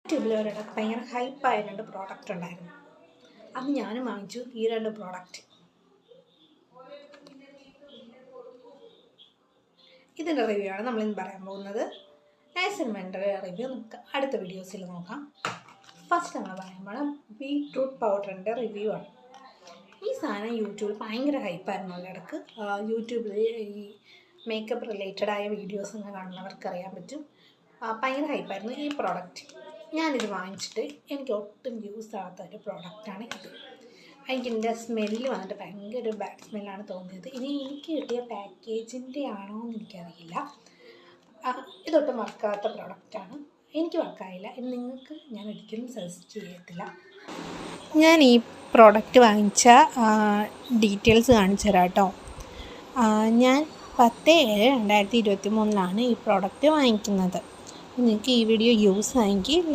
യൂട്യൂബിൽ ഒരിടക്ക് ഭയങ്കര ഹൈപ്പായ 2 പ്രോഡക്റ്റ് ഉണ്ടായിരുന്നു. അത് ഞാനും വാങ്ങിച്ചു. ഈ 2 പ്രോഡക്റ്റ് ഇതിൻ്റെ റിവ്യൂ ആണ് നമ്മളിന്ന് പറയാൻ പോകുന്നത്. നൈസിൻമെൻ്റെയുടെ റിവ്യൂ നമുക്ക് അടുത്ത വീഡിയോസിൽ നോക്കാം. ഫസ്റ്റ് നമ്മൾ പറയുമ്പോൾ ബീട്രൂട്ട് പൗഡറിൻ്റെ റിവ്യൂ ആണ്. ഈ സാധനം യൂട്യൂബിൽ ഭയങ്കര ഹൈപ്പായിരുന്നു. ഇടയ്ക്ക് യൂട്യൂബിൽ ഈ മേക്കപ്പ് റിലേറ്റഡ് ആയ വീഡിയോസൊക്കെ കാണുന്നവർക്ക് അറിയാൻ പറ്റും. ഭയങ്കര ഹൈപ്പായിരുന്നു ഈ പ്രോഡക്റ്റ്. ഞാനിത് വാങ്ങിച്ചിട്ട് എനിക്ക് ഒട്ടും യൂസ് ആകാത്ത ഒരു പ്രോഡക്റ്റാണ് ഇത്. എനിക്കിതിൻ്റെ സ്മെല്ല് വന്നിട്ട് ഭയങ്കര ഒരു ബാഡ് സ്മെല്ലാണ് തോന്നിയത്. ഇനി എനിക്ക് കിട്ടിയ പാക്കേജിൻ്റെ ആണോ എന്ന് എനിക്കറിയില്ല. ഇതൊട്ടും വർക്കാകാത്ത പ്രോഡക്റ്റാണ്. എനിക്ക് വർക്കായില്ല. ഇത് നിങ്ങൾക്ക് ഞാൻ ഒരിക്കലും സജസ്റ്റ് ചെയ്യത്തില്ല. ഞാൻ ഈ പ്രോഡക്റ്റ് വാങ്ങിച്ച ഡീറ്റെയിൽസ് കാണിച്ചു തരാം കേട്ടോ. ഞാൻ 10/7/2023 ഈ പ്രോഡക്റ്റ് വാങ്ങിക്കുന്നത്. നിങ്ങൾക്ക് ഈ വീഡിയോ യൂസ് ആയെങ്കിൽ